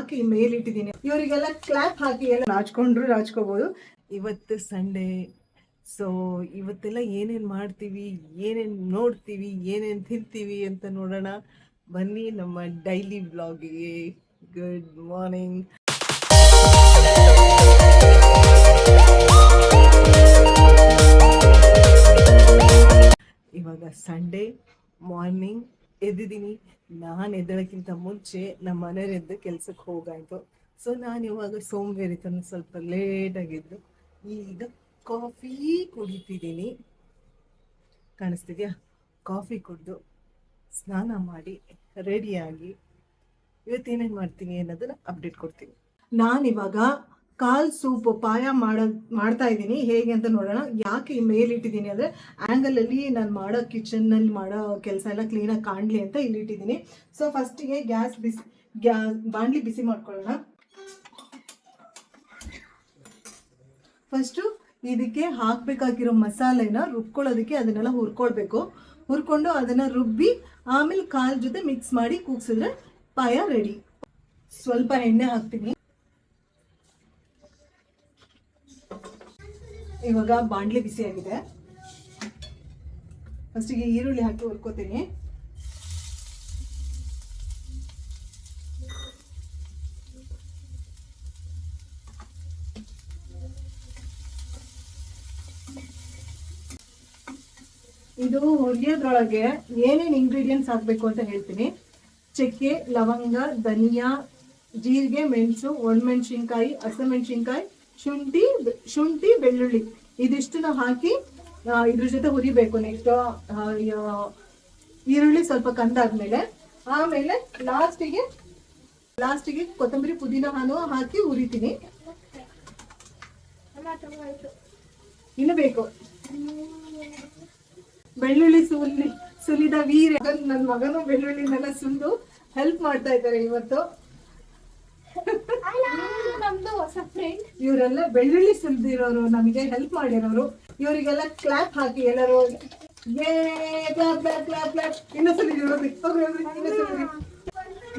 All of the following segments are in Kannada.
ಯಾಕೆ ಮೇಲಿಟ್ಟಿದ್ದೀನಿ, ಇವರಿಗೆಲ್ಲ ಕ್ಲಾಪ್ ಹಾಕಿ ಎಲ್ಲ ರಾಜ್ಕೋಬಹುದು. ಇವತ್ತು ಸಂಡೇ, ಸೊ ಇವತ್ತೆಲ್ಲ ಏನೇನು ಮಾಡ್ತೀವಿ, ಏನೇನು ನೋಡ್ತೀವಿ, ಏನೇನು ತಿಂತೀವಿ ಅಂತ ನೋಡೋಣ ಬನ್ನಿ ನಮ್ಮ ಡೈಲಿ ವ್ಲಾಗಿಗೆ. Good morning. ಇವಾಗ ಸಂಡೇ ಮಾರ್ನಿಂಗ್ ಎದ್ದಿದ್ದೀನಿ. ನಾನು ಎದ್ದಳಕ್ಕಿಂತ ಮುಂಚೆ ನಮ್ಮ ಮನೆಯವ್ರು ಎದ್ದು ಕೆಲ್ಸಕ್ಕೆ ಹೋಗಾಯಿತು. ಸೊ ನಾನು ಇವಾಗ ಸೋಂಬೇರಿತನ ಸ್ವಲ್ಪ ಲೇಟಾಗಿದ್ದು ಈಗ ಕಾಫಿ ಕುಡಿತಿದ್ದೀನಿ. ಕಾಣಿಸ್ತಿದ್ಯಾ? ಕಾಫಿ ಕುಡಿದು ಸ್ನಾನ ಮಾಡಿ ರೆಡಿಯಾಗಿ ಇವತ್ತೇನೇನು ಮಾಡ್ತೀನಿ ಅನ್ನೋದನ್ನ ಅಪ್ಡೇಟ್ ಕೊಡ್ತೀನಿ. ನಾನಿವಾಗ ಕಾಲ್ ಸೂಪ್ ಪಾಯ ಮಾಡ್ತಾ ಇದ್ದೀನಿ. ಹೇಗೆ ಅಂತ ನೋಡೋಣ. ಯಾಕೆ ಮೇಲಿಟ್ಟಿದ್ದೀನಿ ಅಂದರೆ ಆ್ಯಂಗಲಲ್ಲಿ ನಾನು ಮಾಡೋ ಕಿಚನ್ನಲ್ಲಿ ಮಾಡೋ ಕೆಲಸ ಎಲ್ಲ ಕ್ಲೀನಾಗಿ ಕಾಣಲಿ ಅಂತ ಇಲ್ಲಿ ಇಟ್ಟಿದ್ದೀನಿ. ಸೊ ಫಸ್ಟಿಗೆ ಬಾಣಲಿ ಬಿಸಿ ಮಾಡ್ಕೊಳ್ಳೋಣ. ಫಸ್ಟು ಇದಕ್ಕೆ ಹಾಕಬೇಕಾಗಿರೋ ಮಸಾಲೆನ ರುಬ್ಕೊಳ್ಳೋದಕ್ಕೆ ಅದನ್ನೆಲ್ಲ ಹುರ್ಕೊಂಡು ಅದನ್ನು ರುಬ್ಬಿ ಆಮೇಲೆ ಕಾಲ್ ಜೊತೆ ಮಿಕ್ಸ್ ಮಾಡಿ ಕೂಗ್ಸಿದ್ರೆ ಪಾಯ ರೆಡಿ. ಸ್ವಲ್ಪ ಎಣ್ಣೆ ಹಾಕ್ತೀನಿ. ಇವಾಗ ಬಾಣಲಿ ಬಿಸಿ ಆಗಿದೆ. ಫಸ್ಟಿಗೆ ಈರುಳ್ಳಿ ಹಾಕಿ ಹುರ್ಕೋತೀನಿ. ಇದು ಹುರಿಯೋದ್ರೊಳಗೆ ಏನೇನು ಇಂಗ್ರೀಡಿಯೆಂಟ್ಸ್ ಹಾಕಬೇಕು ಅಂತ ಹೇಳ್ತೀನಿ. ಚಕ್ಕೆ, ಲವಂಗ, ಧನಿಯಾ, ಜೀರಿಗೆ, ಮೆಣಸು, ಒಣಮೆಣಸಿನ್ಕಾಯಿ, ಹಸಿಮೆಣಸಿನ್ಕಾಯಿ, ಶುಂಠಿ, ಬೆಳ್ಳುಳ್ಳಿ ಇದಿಷ್ಟನ್ನ ಹಾಕಿ ಇದ್ರ ಜೊತೆ ಹುರಿಬೇಕು. ನೆಕ್ಸ್ಟ್ ಈರುಳ್ಳಿ ಸ್ವಲ್ಪ ಕಂದಾದ್ಮೇಲೆ ಆಮೇಲೆ ಲಾಸ್ಟಿಗೆ ಕೊತ್ತಂಬರಿ, ಪುದೀನ ಹಾಕಿ ಹುರಿತೀನಿ. ಇನ್ನು ಬೇಕು ಬೆಳ್ಳುಳ್ಳಿ ಸುಲಿದ ವೀರ ನನ್ನ ಮಗನು ಬೆಳ್ಳುಳ್ಳಿನೆಲ್ಲ ಸುಲಿದು ಹೆಲ್ಪ್ ಮಾಡ್ತಾ ಇದ್ದಾರೆ ಇವತ್ತು. ಇವರೆಲ್ಲ ಬೆಳ್ಳುಳ್ಳಿ ಸುಲಿದಿರೋರು, ನಮಗೆ ಹೆಲ್ಪ್ ಮಾಡಿರೋರು. ಇವರಿಗೆಲ್ಲ ಕ್ಲಾಪ್ ಹಾಕಿ ಎಲ್ಲರೂ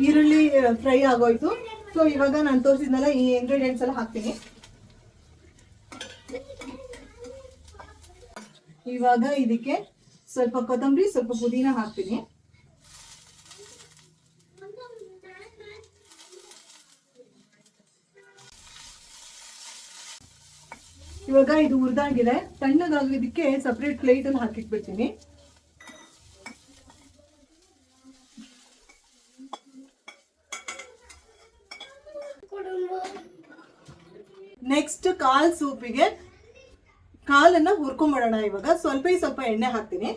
ಈರುಳ್ಳಿ ಫ್ರೈ ಆಗೋಯ್ತು. ಸೊ ಇವಾಗ ನಾನು ತೋರಿಸಿದ್ನಲ್ಲ ಈ ಇಂಗ್ರೀಡಿಯೆಂಟ್ಸ್ ಎಲ್ಲ ಹಾಕ್ತೀನಿ. ಇವಾಗ ಇದಕ್ಕೆ ಸ್ವಲ್ಪ ಕೊತ್ತಂಬರಿ, ಸ್ವಲ್ಪ ಪುದೀನ ಹಾಕ್ತೀನಿ. ಇವಾಗ ಇದು ಹುರಿದಾಗಿದೆ. ತಣ್ಣಗಾಗೋದಕ್ಕೆ ಸಪ್ರೇಟ್ ಪ್ಲೇಟ್ ಅಲ್ಲಿ ಹಾಕಿಟ್ಬಿಡ್ತೀನಿ. ನೆಕ್ಸ್ಟ್ ಕಾಲ್ ಸೂಪಿಗೆ ಕಾಲನ್ನ ಹುರ್ಕೊಂಡ್ಬಿಡೋಣ. ಇವಾಗ ಸ್ವಲ್ಪ ಎಣ್ಣೆ ಹಾಕ್ತೀನಿ.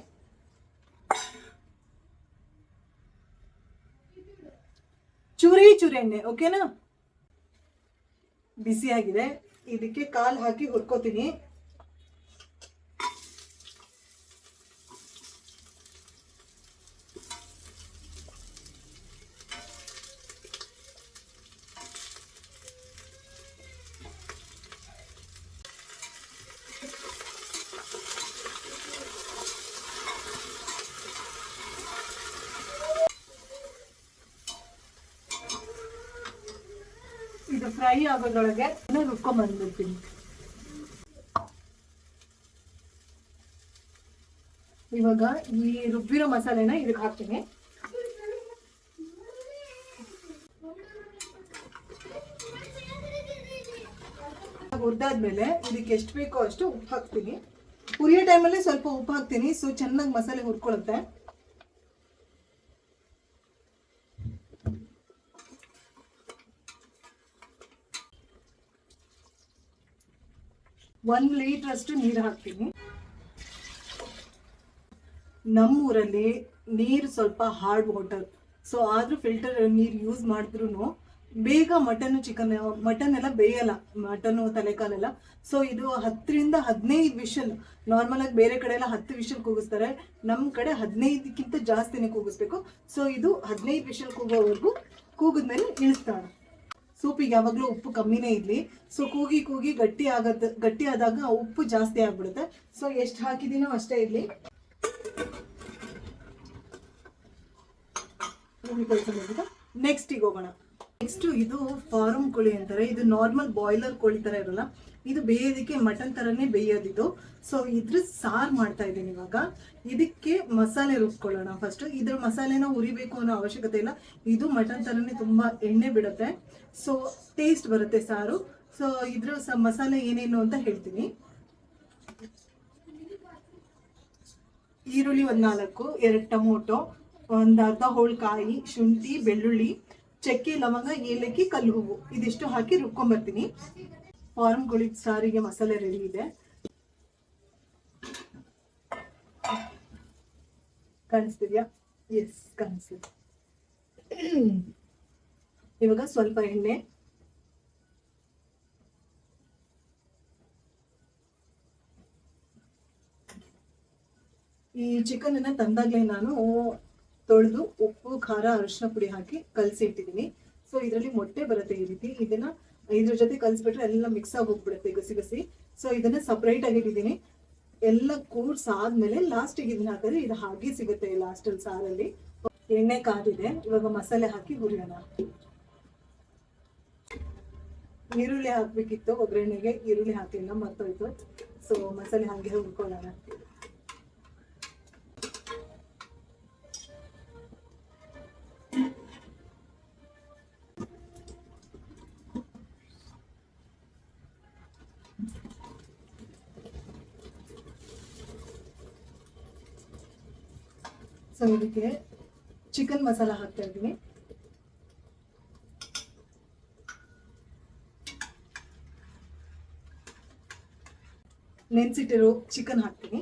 ಚೂರಿ ಎಣ್ಣೆ, ಓಕೆನಾ? ಬಿಸಿ ಆಗಿದೆ. ಇದಕ್ಕೆ ಕಾಲ್ ಹಾಕಿ ಹುರ್ಕೋತೀನಿ. ಇದು ಫ್ರೈ ಆಗೋದ್ರೊಳಗೆ ರುಬ್ಕೊಂಡ್ ಬಂದ್ಬಿಡ್ತೀನಿ. ಇವಾಗ ಈ ರುಬ್ಬಿರೋ ಮಸಾಲೆನ ಇದಕ್ಕೆ ಹಾಕ್ತೀನಿ. ಹುರಿದಾದ್ಮೇಲೆ ಇದಕ್ಕೆ ಎಷ್ಟು ಬೇಕೋ ಅಷ್ಟು ಉಪ್ಪು ಹಾಕ್ತೀನಿ. ಹುರಿಯೋ ಟೈಮಲ್ಲಿ ಸ್ವಲ್ಪ ಉಪ್ಪು ಹಾಕ್ತೀನಿ. ಸೊ ಚೆನ್ನಾಗಿ ಮಸಾಲೆ ಹುರ್ಕೊಳ್ಳುತ್ತೆ. ಒಂದು ಲೀಟರ್ ಅಷ್ಟು ನೀರು ಹಾಕ್ತೀನಿ. ನಮ್ಮೂರಲ್ಲಿ ನೀರು ಸ್ವಲ್ಪ ಹಾರ್ಡ್ ವಾಟರ್, ಸೊ ಆದ್ರೂ ಫಿಲ್ಟರ್ ನೀರು ಯೂಸ್ ಮಾಡಿದ್ರು ಬೇಗ ಮಟನ್ ಎಲ್ಲ ಬೇಯಲ್ಲ, ಮಟನ್ನು ತಲೆಕಾಲೆಲ್ಲ. ಸೊ ಇದು 10 ರಿಂದ 15 ವಿಷಲ್. ನಾರ್ಮಲ್ ಆಗಿ ಬೇರೆ ಕಡೆ ಎಲ್ಲ 10 ವಿಷಲ್ ಕೂಗಿಸ್ತಾರೆ, ನಮ್ಮ ಕಡೆ 15ಕ್ಕಿಂತ ಜಾಸ್ತಿನೇ ಕೂಗಿಸ್ಬೇಕು. ಸೊ ಇದು 15 ವಿಷಲ್ ಕೂಗೋವರೆಗೂ ಕೂಗಿದ್ಮೇಲೆ ಇಳಿಸ್ತಾಳೆ. ಸೂಪಿಗೆ ಯಾವಾಗಲೂ ಉಪ್ಪು ಕಮ್ಮಿನೇ ಇರಲಿ. ಸೊ ಕೂಗಿ ಗಟ್ಟಿ ಆದಾಗ ಉಪ್ಪು ಜಾಸ್ತಿ ಆಗ್ಬಿಡುತ್ತೆ. ಸೊ ಎಷ್ಟು ಹಾಕಿದ್ದೀನೋ ಅಷ್ಟೇ ಇರಲಿ. ನೆಕ್ಸ್ಟಿಗೆ ಹೋಗೋಣ. ನೆಕ್ಸ್ಟ್ ಇದು ಫಾರಂ ಕೋಳಿ ಅಂತಾರೆ. ಇದು ನಾರ್ಮಲ್ ಬಾಯ್ಲರ್ ಕೋಳಿ ತರ ಇರಲ್ಲ, ಇದು ಬೇಯೋದಕ್ಕೆ ಮಟನ್ ತರನೇ ಬೇಯೋದಿದು. ಸೊ ಇದ್ರ ಸಾರು ಮಾಡ್ತಾ ಇದ್ದೀನಿ ಇವಾಗ. ಇದಕ್ಕೆ ಮಸಾಲೆ ರುಬ್ಕೊಳ್ಳೋಣ ಫಸ್ಟ್. ಇದ್ರ ಮಸಾಲೆನ ಉರಿಬೇಕು ಅನ್ನೋ ಅವಶ್ಯಕತೆ ಇಲ್ಲ, ಇದು ಮಟನ್ ತರನೇ ತುಂಬಾ ಎಣ್ಣೆ ಬಿಡುತ್ತೆ, ಸೊ ಟೇಸ್ಟ್ ಬರುತ್ತೆ ಸಾರು. ಸೊ ಇದ್ರ ಮಸಾಲೆ ಏನೇನು ಅಂತ ಹೇಳ್ತೀನಿ. ಈರುಳ್ಳಿ 4, 2 ಟೊಮೊಟೊ, ಒಂದು ಅರ್ಧ ಹೋಳ್ಕಾಯಿ, ಶುಂಠಿ, ಬೆಳ್ಳುಳ್ಳಿ, ಚಕ್ಕೆ, ಲವಂಗ, ಏಲಕ್ಕಿ, ಕಲ್ಲು ಹೂವು, ಇದಿಷ್ಟು ಹಾಕಿ ರುಬ್ಕೊಂಡ್ಬರ್ತೀನಿ. ಫಾರಂ ಕೋಳಿ ಸಾರಿಗೆ ಮಸಾಲೆ ರೆಡಿ ಇದೆ. ಕಾಣಿಸ್ತಿದ್ಯಾ? ಎಸ್, ಕಾಣಿಸ್ತಿದೆ. ಇವಾಗ ಸ್ವಲ್ಪ ಎಣ್ಣೆ, ಈ ಚಿಕನ್ ಅನ್ನ ತಂದಾಗ್ಲೇ ನಾನು ತೊಳೆದು ಉಪ್ಪು, ಖಾರ, ಅರಿಶಿನ ಪುಡಿ ಹಾಕಿ ಕಲಸಿ ಇಟ್ಟಿದ್ದೀನಿ. ಸೊ ಇದರಲ್ಲಿ ಮೊಟ್ಟೆ ಬರುತ್ತೆ ಈ ರೀತಿ, ಇದನ್ನ ಇದ್ರ ಜೊತೆ ಕಲಸ್ಬಿಟ್ರೆ ಎಲ್ಲ ಮಿಕ್ಸ್ ಆಗಿ ಹೋಗ್ಬಿಡುತ್ತೆ ಗಸಿ ಗಸಿ. ಸೊ ಇದನ್ನ ಸಪ್ರೇಟ್ ಆಗಿ ಇಟ್ಟಿದ್ದೀನಿ. ಎಲ್ಲ ಕೂಡ್ಸಾದ್ಮೇಲೆ ಲಾಸ್ಟಿಗೆ ಇದನ್ನ ಹಾಕಿದ್ರೆ ಇದು ಹಾಗೆ ಸಿಗುತ್ತೆ ಲಾಸ್ಟ್ ಅಲ್ಲಿ ಸಾರಲ್ಲಿ. ಎಣ್ಣೆ ಕಾದಿದೆ, ಇವಾಗ ಮಸಾಲೆ ಹಾಕಿ ಹುರಿಯೋಣ. ಈರುಳ್ಳಿ ಹಾಕ್ಬೇಕಿತ್ತು ಒಗ್ಗರಣೆಗೆ, ಈರುಳ್ಳಿ ಹಾಕಿಲ್ಲ, ಮರ್ತೋಯ್ತು. ಸೊ ಮಸಾಲೆ ಹಾಗೆ ಹುರ್ಕೊಳ್ಳೋಣ. ಸೊ ಇದಕ್ಕೆ ಚಿಕನ್ ಮಸಾಲ ಹಾಕ್ತಾ ಇದ್ದೀನಿ. ನೆನ್ಸಿಟ್ಟಿರೋ ಚಿಕನ್ ಹಾಕ್ತೀನಿ.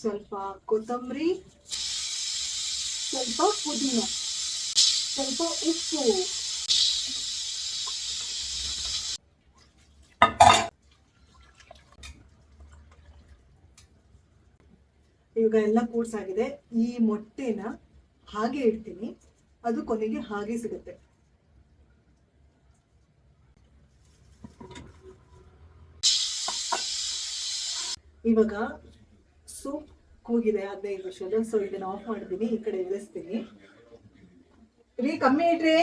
ಸ್ವಲ್ಪ ಕೊತ್ತಂಬರಿ, ಸ್ವಲ್ಪ ಪುದೀನ, ಸ್ವಲ್ಪ ಉಪ್ಪು, ಇವಾಗ ಎಲ್ಲ ಕೂಡ್ಸಾಗಿದೆ. ಈ ಮೊಟ್ಟೆನ ಹಾಗೆ ಇಡ್ತೀನಿ, ಅದು ಕೊನೆಗೆ ಹಾಗೆ ಸಿಗುತ್ತೆ. ಇವಾಗ ಸೂಪ್ ಕೂಗಿದೆ 15 ನಿಮಿಷದ. ಸೊ ಇದನ್ನ ಆಫ್ ಮಾಡಿದ್ದೀನಿ, ಈ ಕಡೆ ಇಳಿಸ್ತೀನಿ. ರೀ ಕಮ್ಮಿ ಇಡ್ರಿ.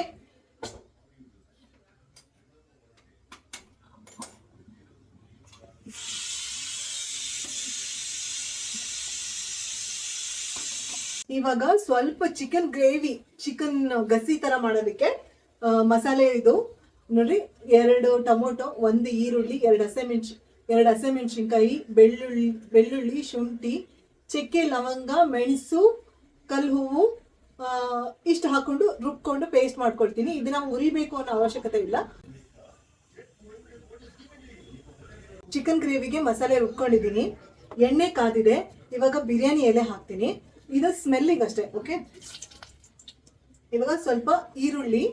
ಇವಾಗ ಸ್ವಲ್ಪ ಚಿಕನ್ ಗ್ರೇವಿ, ಚಿಕನ್ ಗಸಿ ತರ ಮಾಡೋದಕ್ಕೆ ಮಸಾಲೆ ಇದು ನೋಡ್ರಿ. 2 ಟೊಮೊಟೊ, 1 ಈರುಳ್ಳಿ, 2 ಹಸಿಮೆಣಸಿನ್ಕಾಯಿ, ಬೆಳ್ಳುಳ್ಳಿ, ಶುಂಠಿ, ಚಕ್ಕೆ, ಲವಂಗ, ಮೆಣಸು, ಕಲ್ಲು ಹೂವು, ಇಷ್ಟು ಹಾಕೊಂಡು ರುಬ್ಕೊಂಡು ಪೇಸ್ಟ್ ಮಾಡ್ಕೊಳ್ತೀನಿ. ಇದನ್ನ ಉರಿಬೇಕು ಅನ್ನೋ ಅವಶ್ಯಕತೆ ಇಲ್ಲ. ಚಿಕನ್ ಗ್ರೇವಿಗೆ ಮಸಾಲೆ ರುಬ್ಕೊಂಡಿದ್ದೀನಿ, ಎಣ್ಣೆ ಕಾದಿದೆ. ಇವಾಗ ಬಿರಿಯಾನಿ ಎಲೆ ಹಾಕ್ತೀನಿ, ಇದು ಸ್ಮೆಲ್ಲಿಗೆ ಅಷ್ಟೇ. ಓಕೆ, ಇವಾಗ ಸ್ವಲ್ಪ ಈರುಳ್ಳಿ,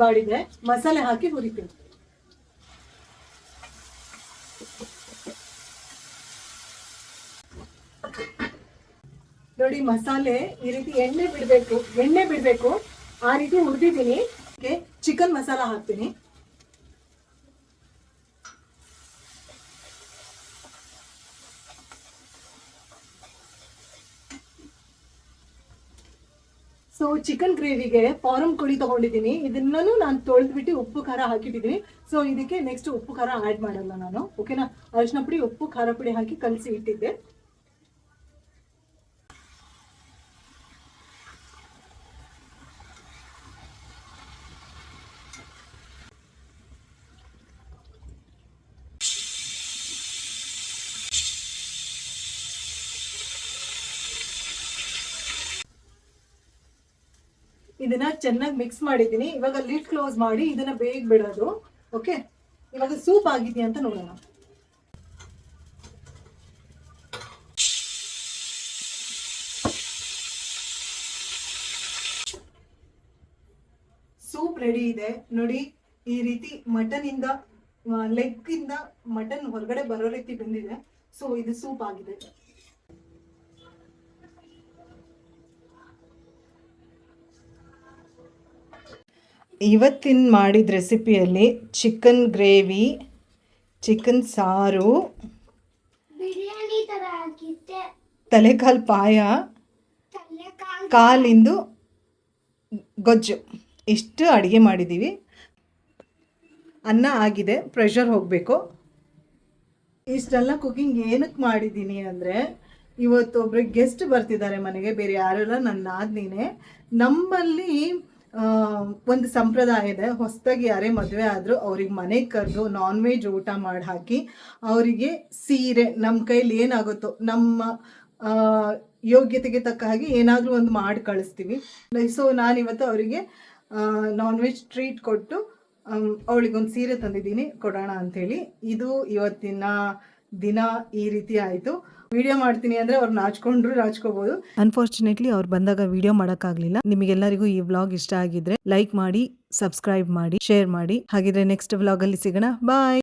ಬಾಡಿದೆ, ಮಸಾಲೆ ಹಾಕಿ ಹುರಿತೀನಿ. ನೋಡಿ ಮಸಾಲೆ ಈ ರೀತಿ ಎಣ್ಣೆ ಬಿಡಬೇಕು, ಆ ರೀತಿ ಹುರಿದಿದ್ದೀನಿ. ಚಿಕನ್ ಮಸಾಲ ಹಾಕ್ತೀನಿ. ಸೊ ಚಿಕನ್ ಗ್ರೇವಿಗೆ ಫಾರಂ ಕೋಳಿ ತಗೊಂಡಿದ್ದೀನಿ, ಇದನ್ನೂ ನಾನು ತೊಳೆದ್ಬಿಟ್ಟು ಉಪ್ಪು ಖಾರ ಹಾಕಿಟ್ಟಿದ್ದೀನಿ. ಸೊ ಇದಕ್ಕೆ ನೆಕ್ಸ್ಟ್ ಉಪ್ಪು ಖಾರ ಆ್ಯಡ್ ಮಾಡಲ್ಲ ನಾನು, ಓಕೆನಾ. ಅರಿಶಿನ ಪುಡಿ, ಉಪ್ಪು, ಖಾರ ಪುಡಿ ಹಾಕಿ ಕಲಸಿ ಇಟ್ಟಿದ್ದೆ. ಇದನ್ನ ಚೆನ್ನಾಗಿ ಮಿಕ್ಸ್ ಮಾಡಿದ್ದೀನಿ. ಇವಾಗ ಲಿಡ್ ಕ್ಲೋಸ್ ಮಾಡಿ ಇದನ್ನ ಬೇಗ ಬಿಡೋದು. ಓಕೆ, ಇವಾಗ ಸೂಪ್ ಆಗಿದೆಯಾ ಅಂತ ನೋಡೋಣ. ಸೂಪ್ ರೆಡಿ ಇದೆ ನೋಡಿ. ಈ ರೀತಿ ಮಟನ್ ಇಂದ, ಲೆಗ್ ಇಂದ ಮಟನ್ ಹೊರಗಡೆ ಬರೋ ರೀತಿ ಬಂದಿದೆ. ಸೊ ಇದು ಸೂಪ್ ಆಗಿದೆ. ಇವತ್ತಿನ ಮಾಡಿದ ರೆಸಿಪಿಯಲ್ಲಿ ಚಿಕನ್ ಗ್ರೇವಿ, ಚಿಕನ್ ಸಾರು, ಬಿರಿಯಾನಿ ತರ ಆಗಿತ್ತೆ. ತಲೆಕಾಲು ಪಾಯ, ಕಾಲಿಂದು ಗೊಜ್ಜು, ಇಷ್ಟು ಅಡುಗೆ ಮಾಡಿದ್ದೀವಿ. ಅನ್ನ ಆಗಿದೆ, ಪ್ರೆಷರ್ ಹೋಗಬೇಕು. ಇಷ್ಟೆಲ್ಲ ಕುಕಿಂಗ್ ಏನಕ್ಕೆ ಮಾಡಿದ್ದೀನಿ ಅಂದರೆ, ಇವತ್ತು ಒಬ್ರಿಗೆ ಗೆಸ್ಟ್ ಬರ್ತಿದ್ದಾರೆ ಮನೆಗೆ, ಬೇರೆ ಯಾರೆಲ್ಲ ನನ್ನ ನಾದಿನಿನೇ. ನಮ್ಮಲ್ಲಿ ಒಂದು ಸಂಪ್ರದಾಯ ಇದೆ, ಹೊಸದಾಗಿ ಯಾರೇ ಮದುವೆ ಆದರೂ ಅವ್ರಿಗೆ ಮನೆಗೆ ಕರೆದು ನಾನ್ ವೆಜ್ ಊಟ ಮಾಡಿ ಹಾಕಿ ಅವರಿಗೆ ಸೀರೆ, ನಮ್ಮ ಕೈಲಿ ಏನಾಗುತ್ತೋ ನಮ್ಮ ಯೋಗ್ಯತೆಗೆ ತಕ್ಕ ಹಾಗೆ ಏನಾದರೂ ಒಂದು ಮಾಡಿ ಕಳಿಸ್ತೀವಿ. ಸೊ ನಾನಿವತ್ತು ಅವರಿಗೆ ನಾನ್ ವೆಜ್ ಟ್ರೀಟ್ ಕೊಟ್ಟು ಅವಳಿಗೊಂದು ಸೀರೆ ತಂದಿದ್ದೀನಿ, ಕೊಡೋಣ ಅಂಥೇಳಿ. ಇದು ಇವತ್ತಿನ ದಿನ ಈ ರೀತಿ ಆಯಿತು. ವಿಡಿಯೋ ಮಾಡ್ತೀನಿ ಅಂದರೆ ಅವ್ರು ನಾಚ್ಕೋಬೋದು. ಅನ್ಫಾರ್ಚುನೇಟ್ಲಿ ಅವ್ರು ಬಂದಾಗ ವಿಡಿಯೋ ಮಾಡೋಕ್ಕಾಗಲಿಲ್ಲ. ನಿಮಗೆಲ್ಲರಿಗೂ ಈ ವ್ಲಾಗ್ ಇಷ್ಟ ಆಗಿದ್ರೆ ಲೈಕ್ ಮಾಡಿ, ಸಬ್ಸ್ಕ್ರೈಬ್ ಮಾಡಿ, ಶೇರ್ ಮಾಡಿ. ಹಾಗಿದ್ರೆ ನೆಕ್ಸ್ಟ್ ವ್ಲಾಗಲ್ಲಿ ಸಿಗೋಣ. ಬಾಯ್.